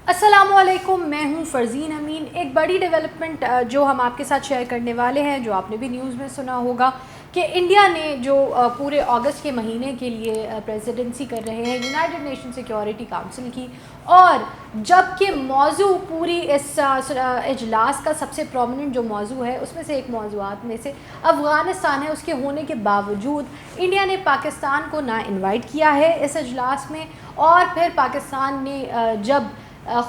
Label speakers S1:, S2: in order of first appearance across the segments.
S1: السلام علیکم، میں ہوں فرزین امین۔ ایک بڑی ڈیولپمنٹ جو ہم آپ کے ساتھ شیئر کرنے والے ہیں، جو آپ نے بھی نیوز میں سنا ہوگا کہ انڈیا نے جو پورے اگست کے مہینے کے لیے پریزیڈنسی کر رہے ہیں یونائٹڈ نیشن سیکیورٹی کونسل کی، اور جب کہ موضوع پوری اس اجلاس کا سب سے پرومیننٹ جو موضوع ہے اس میں سے ایک موضوعات میں سے افغانستان ہے، اس کے ہونے کے باوجود انڈیا نے پاکستان کو نہ انوائٹ کیا ہے اس اجلاس میں، اور پھر پاکستان نے جب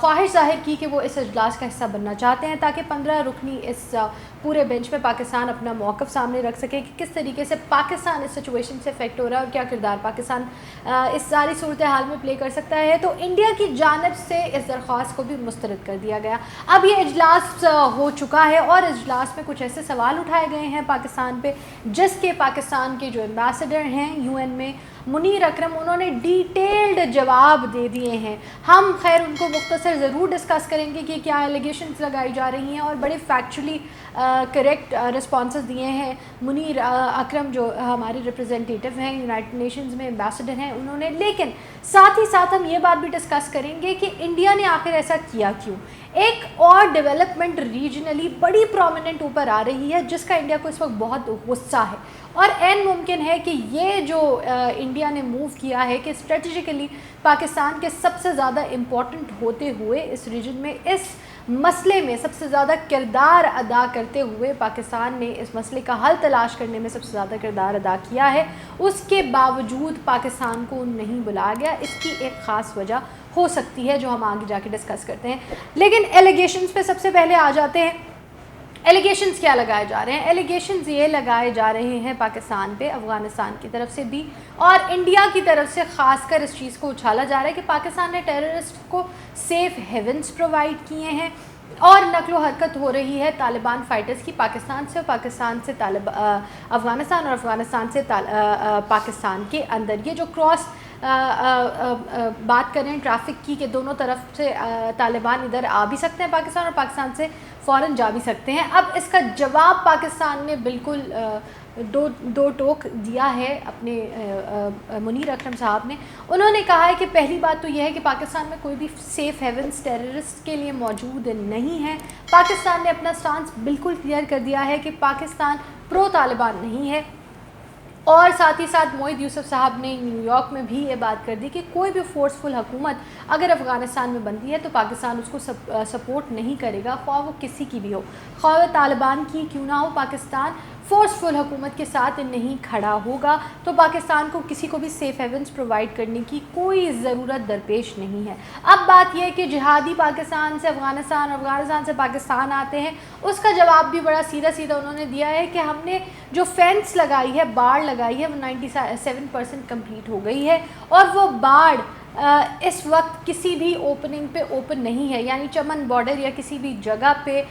S1: خواہش ظاہر کی کہ وہ اس اجلاس کا حصہ بننا چاہتے ہیں تاکہ 15 رکنی اس پورے بینچ میں پاکستان اپنا موقف سامنے رکھ سکے کہ کس طریقے سے پاکستان اس سچویشن سے افیکٹ ہو رہا ہے اور کیا کردار پاکستان اس ساری صورتحال میں پلے کر سکتا ہے، تو انڈیا کی جانب سے اس درخواست کو بھی مسترد کر دیا گیا۔ اب یہ اجلاس ہو چکا ہے اور اجلاس میں کچھ ایسے سوال اٹھائے گئے ہیں پاکستان پہ، جس کے پاکستان کے جو ایمبیسڈر ہیں یو این میں منیر اکرم، انہوں نے ڈیٹیلڈ جواب دے دیے ہیں۔ ہم خیر ان کو مختصر ضرور ڈسکس کریں گے کہ کیا ایلیگیشنز لگائی جا رہی ہیں، اور بڑے فیکچولی کریکٹ رسپانسز دیے ہیں منیر اکرم جو ہمارے ریپرزنٹیٹیو ہیں یونائٹڈ نیشنز میں، ایمبیسڈر ہیں انہوں نے۔ لیکن ساتھ ہی ساتھ ہم یہ بات بھی ڈسکس کریں گے کہ انڈیا نے آخر ایسا کیا کیوں۔ ایک اور ڈیولپمنٹ ریجنلی بڑی پرومیننٹ اوپر آ رہی ہے جس کا انڈیا کو اس وقت بہت غصہ ہے، اور عین ممکن ہے کہ یہ جو انڈیا نے موو کیا ہے کہ اسٹریٹجیکلی پاکستان کے سب سے زیادہ امپورٹنٹ ہوتے ہوئے اس ریجن میں اس مسئلے میں سب سے زیادہ کردار ادا کرتے ہوئے پاکستان نے اس مسئلے کا حل تلاش کرنے میں سب سے زیادہ کردار ادا کیا ہے، اس کے باوجود پاکستان کو نہیں بلایا گیا۔ اس کی ایک خاص وجہ ہو سکتی ہے جو ہم آگے جا کے ڈسکس کرتے ہیں، لیکن ایلیگیشنز پہ سب سے پہلے آ جاتے ہیں۔ ایلیگیشنز کیا لگائے جا رہے ہیں؟ ایلیگیشنز یہ لگائے جا رہے ہیں پاکستان پہ افغانستان کی طرف سے بھی اور انڈیا کی طرف سے، خاص کر اس چیز کو اچھالا جا رہا ہے کہ پاکستان نے ٹیررسٹ کو سیف ہیونز پرووائڈ کیے ہیں، اور نقل و حرکت ہو رہی ہے طالبان فائٹرز کی پاکستان سے، اور پاکستان سے افغانستان، اور افغانستان سے پاکستان کے اندر۔ یہ جو کراس بات کریں ٹریفک کی کہ دونوں طرف سے طالبان ادھر آ بھی سکتے ہیں پاکستان، اور پاکستان سے فوراً جا بھی سکتے ہیں۔ اب اس کا جواب پاکستان نے بالکل دو ٹوک دیا ہے اپنے منیر اکرم صاحب نے۔ انہوں نے کہا ہے کہ پہلی بات تو یہ ہے کہ پاکستان میں کوئی بھی سیف ہیونز ٹیررسٹ کے لیے موجود نہیں ہے۔ پاکستان نے اپنا سٹانس بالکل کلیئر کر دیا ہے کہ پاکستان پرو طالبان نہیں ہے، اور ساتھ ہی ساتھ موحد یوسف صاحب نے نیو یارک میں بھی یہ بات کر دی کہ کوئی بھی فورسفل حکومت اگر افغانستان میں بنتی ہے تو پاکستان اس کو سپورٹ نہیں کرے گا، خواہ وہ کسی کی بھی ہو، خواہ وہ طالبان کی کیوں نہ ہو، پاکستان فورسفل حکومت کے ساتھ نہیں کھڑا ہوگا۔ تو پاکستان کو کسی کو بھی سیف ہیونز پرووائڈ کرنے کی کوئی ضرورت درپیش نہیں ہے۔ اب بات یہ ہے کہ جہادی پاکستان سے افغانستان، افغانستان سے پاکستان آتے ہیں، اس کا جواب بھی بڑا سیدھا سیدھا انہوں نے دیا ہے کہ ہم نے جو فینس لگائی ہے، باڑ لگائی ہے، وہ 97% کمپلیٹ ہو گئی ہے، اور وہ باڑ اس وقت کسی بھی اوپننگ پہ اوپن نہیں ہے، یعنی چمن بارڈر یا کسی بھی جگہ پہ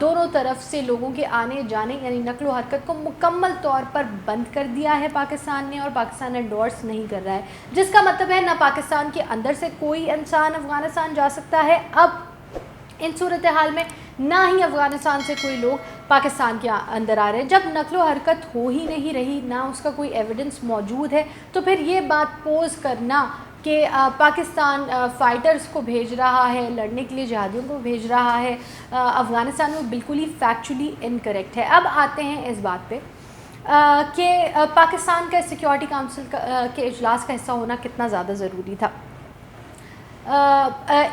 S1: دونوں طرف سے لوگوں کے آنے جانے یعنی نقل و حرکت کو مکمل طور پر بند کر دیا ہے پاکستان نے، اور پاکستان انڈورس نہیں کر رہا ہے، جس کا مطلب ہے نہ پاکستان کے اندر سے کوئی انسان افغانستان جا سکتا ہے اب ان صورتحال میں، نہ ہی افغانستان سے کوئی لوگ پاکستان کے اندر آ رہے ہیں۔ جب نقل و حرکت ہو ہی نہیں رہی، نہ اس کا کوئی ایویڈنس موجود ہے، تو پھر یہ بات پوز کرنا کہ پاکستان فائٹرز کو بھیج رہا ہے لڑنے کے لیے، جہادیوں کو بھیج رہا ہے افغانستان میں، بالکل ہی فیکچولی انکریکٹ ہے۔ اب آتے ہیں اس بات پہ کہ پاکستان کا سیکیورٹی کونسل کے اجلاس کا حصہ ہونا کتنا زیادہ ضروری تھا۔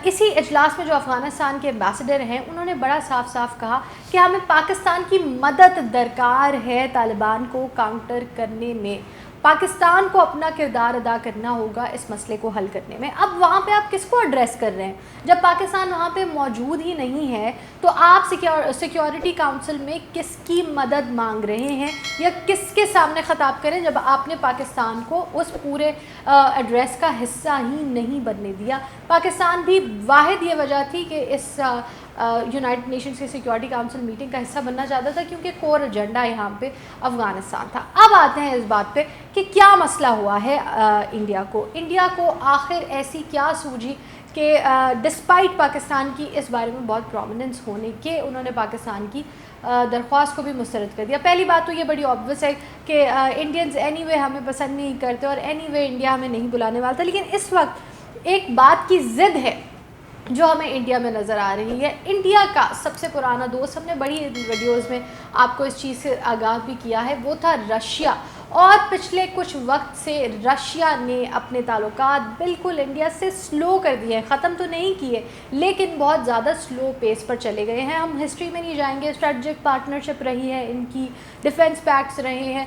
S1: اسی اجلاس میں جو افغانستان کے ایمبیسڈر ہیں انہوں نے بڑا صاف صاف کہا کہ ہمیں پاکستان کی مدد درکار ہے طالبان کو کاؤنٹر کرنے میں، پاکستان کو اپنا کردار ادا کرنا ہوگا اس مسئلے کو حل کرنے میں۔ اب وہاں پہ آپ کس کو ایڈریس کر رہے ہیں؟ جب پاکستان وہاں پہ موجود ہی نہیں ہے تو آپ سیکیورٹی کونسل میں کس کی مدد مانگ رہے ہیں، یا کس کے سامنے خطاب کریں جب آپ نے پاکستان کو اس پورے ایڈریس کا حصہ ہی نہیں بننے دیا؟ پاکستان بھی واحد یہ وجہ تھی کہ اس یونائٹڈ نیشنز کی سیکیورٹی کونسل میٹنگ کا حصہ بننا چاہتا تھا، کیونکہ کور ایجنڈا یہاں پہ افغانستان تھا۔ اب آتے ہیں اس بات پہ کہ کیا مسئلہ ہوا ہے انڈیا کو آخر ایسی کیا سوجھی کہ ڈسپائٹ پاکستان کی اس بارے میں بہت پرومیننس ہونے کے انہوں نے پاکستان کی درخواست کو بھی مسترد کر دیا۔ پہلی بات تو یہ بڑی آبویس ہے کہ انڈینز اینی وے ہمیں پسند نہیں کرتے، اور اینی وے انڈیا ہمیں نہیں بلانے والا تھا، لیکن اس وقت ایک بات کی ضد ہے جو ہمیں انڈیا میں نظر آ رہی ہے. انڈیا کا سب سے پرانا دوست، ہم نے بڑی ویڈیوز میں آپ کو اس چیز سے آگاہ بھی کیا ہے، وہ تھا رشیا. اور پچھلے کچھ وقت سے رشیا نے اپنے تعلقات بالکل انڈیا سے سلو کر دیے ہیں، ختم تو نہیں کیے لیکن بہت زیادہ سلو پیس پر چلے گئے ہیں. ہم ہسٹری میں نہیں جائیں گے، اسٹریٹجک پارٹنرشپ رہی ہے ان کی، ڈیفنس پیکٹس رہے ہیں.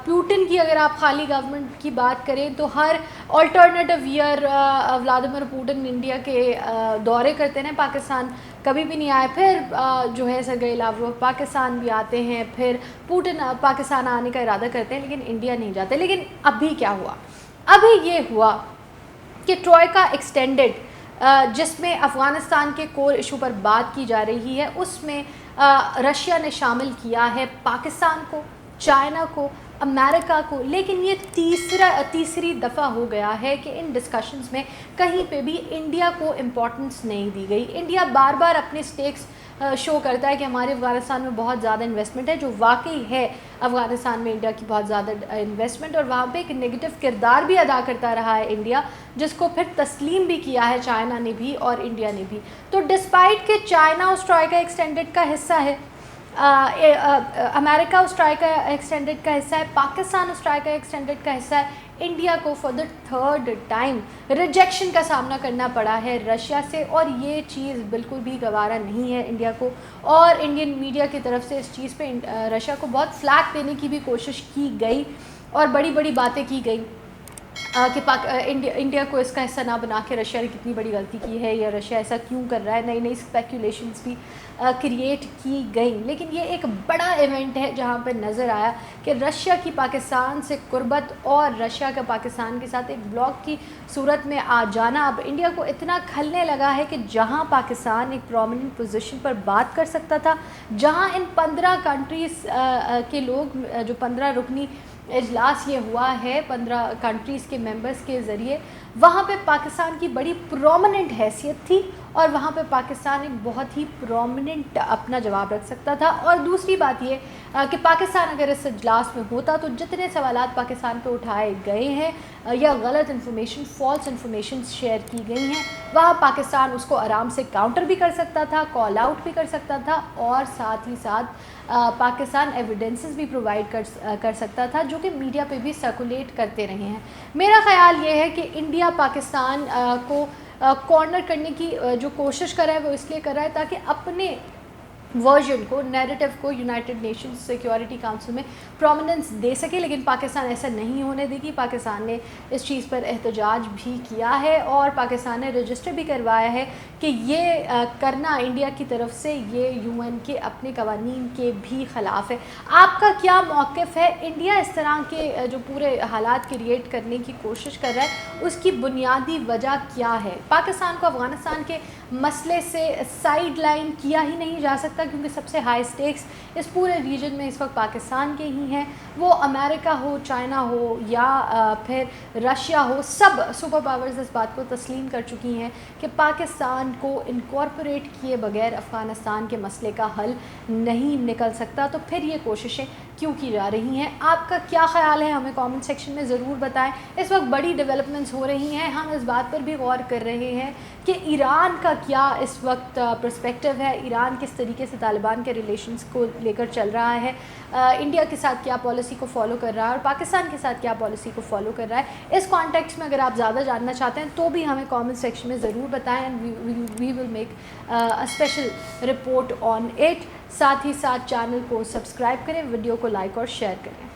S1: پیوٹن کی اگر آپ خالی گورنمنٹ کی بات کریں تو ہر alternative year Vladimir Putin India کے دورے کرتے ہیں، پاکستان کبھی بھی نہیں آئے. پھر جو ہے سرگئی لاوروف پاکستان بھی آتے ہیں، پھر پوٹن پاکستان آنے کا ارادہ کرتے ہیں لیکن انڈیا نہیں جاتے. لیکن ابھی کیا ہوا؟ ابھی یہ ہوا کہ ٹروئیکا ایکسٹینڈڈ، جس میں افغانستان کے کور ایشو پر بات کی جا رہی ہے، اس میں رشیا نے شامل کیا ہے پاکستان کو، چائنا کو، امریکہ کو. لیکن یہ تیسری دفعہ ہو گیا ہے کہ ان ڈسکشنز میں کہیں پہ بھی انڈیا کو امپورٹنس نہیں دی گئی. انڈیا بار بار اپنے سٹیکس شو کرتا ہے کہ ہمارے افغانستان میں بہت زیادہ انویسٹمنٹ ہے، جو واقعی ہے افغانستان میں انڈیا کی بہت زیادہ انویسٹمنٹ، اور وہاں پہ ایک نگیٹو کردار بھی ادا کرتا رہا ہے انڈیا، جس کو پھر تسلیم بھی کیا ہے چائنا نے بھی اور انڈیا نے بھی. تو ڈسپائٹ کہ چائنا اس ٹروئیکا ایکسٹینڈڈ کا حصہ ہے، امریکہ اس ٹروئیکا ایکسٹینڈڈ کا حصہ ہے، پاکستان اس ٹروئیکا ایکسٹینڈڈ کا حصہ ہے، انڈیا کو for the third time rejection کا سامنا کرنا پڑا ہے رشیا سے. اور یہ چیز بالکل بھی گوارا نہیں ہے انڈیا کو، اور انڈین میڈیا کی طرف سے اس چیز پہ رشیا کو بہت فلیک دینے کی بھی کوشش کی گئی اور بڑی بڑی باتیں کی گئی کہ انڈیا کو اس کا حصہ نہ بنا کے رشیا نے کتنی بڑی غلطی کی ہے، یا رشیا ایسا کیوں کر رہا ہے. نئی نئی اسپیکولیشنز بھی کریٹ کی گئیں. لیکن یہ ایک بڑا ایونٹ ہے جہاں پہ نظر آیا کہ رشیا کی پاکستان سے قربت اور رشیا کا پاکستان کے ساتھ ایک بلاک کی صورت میں آ جانا اب انڈیا کو اتنا کھلنے لگا ہے کہ جہاں پاکستان ایک پرومیننٹ پوزیشن پر بات کر سکتا تھا، جہاں ان 15 کنٹریز کے لوگ، جو 15 رکنی اجلاس یہ ہوا ہے 15 کنٹریز کے ممبرز کے ذریعے، وہاں پہ پاکستان کی بڑی پرومیننٹ حیثیت تھی اور وہاں پہ پاکستان ایک بہت ہی پرومیننٹ اپنا جواب رکھ سکتا تھا. اور دوسری بات یہ کہ پاکستان اگر اس اجلاس میں ہوتا تو جتنے سوالات پاکستان پہ اٹھائے گئے ہیں یا غلط انفارمیشن، فالس انفارمیشن شیئر کی گئی ہیں، وہاں پاکستان اس کو آرام سے کاؤنٹر بھی کر سکتا تھا، کال آؤٹ بھی کر سکتا تھا، اور ساتھ ہی ساتھ پاکستان ایویڈنسز بھی پرووائڈ کر سکتا تھا، جو کہ میڈیا پہ بھی سرکولیٹ کرتے رہے ہیں. میرا خیال یہ ہے کہ انڈیا پاکستان کو کارنر کرنے کی جو کوشش کر رہا ہے وہ اس لیے کر رہا ہے تاکہ اپنے ورژن کو، نیریٹو کو یونائٹڈ نیشنز سیکیورٹی کاؤنسل میں پرومیننس دے سکے. لیکن پاکستان ایسا نہیں ہونے دے گی. پاکستان نے اس چیز پر احتجاج بھی کیا ہے اور پاکستان نے رجسٹر بھی کروایا ہے کہ یہ کرنا انڈیا کی طرف سے یہ UN کے اپنے قوانین کے بھی خلاف ہے. آپ کا کیا موقف ہے؟ انڈیا اس طرح کے جو پورے حالات کریٹ کرنے کی کوشش کر رہا ہے، اس کی بنیادی وجہ کیا ہے؟ پاکستان کو افغانستان کے مسئلے سے سائیڈ لائن کیا ہی نہیں جا سکتا، کیونکہ سب سے ہائی سٹیکس اس پورے ریجن میں اس وقت پاکستان کے ہی ہیں. وہ امریکہ ہو، چائنا ہو یا پھر رشیا ہو، سب سپر پاورز اس بات کو تسلیم کر چکی ہیں کہ پاکستان کو انکارپوریٹ کیے بغیر افغانستان کے مسئلے کا حل نہیں نکل سکتا. تو پھر یہ کوششیں کیوں کی جا رہی ہیں؟ آپ کا کیا خیال ہے؟ ہمیں کامنٹ سیکشن میں ضرور بتائیں. اس وقت بڑی ڈیولپمنٹس ہو رہی ہیں، ہم اس بات پر بھی غور کر رہے ہیں کہ ایران کا کیا اس وقت پرسپیکٹو ہے، ایران کس طریقے سے طالبان کے ریلیشنز کو لے کر چل رہا ہے، انڈیا کے ساتھ کیا پالیسی کو فالو کر رہا ہے اور پاکستان کے ساتھ کیا پالیسی کو فالو کر رہا ہے. اس کانٹیکسٹ میں اگر آپ زیادہ جاننا چاہتے ہیں تو بھی ہمیں کامنٹ سیکشن میں ضرور بتائیں، and we will make special report on it. ساتھ ہی ساتھ چینل کو سبسکرائب کریں، ویڈیو کو لائک اور شیئر کریں.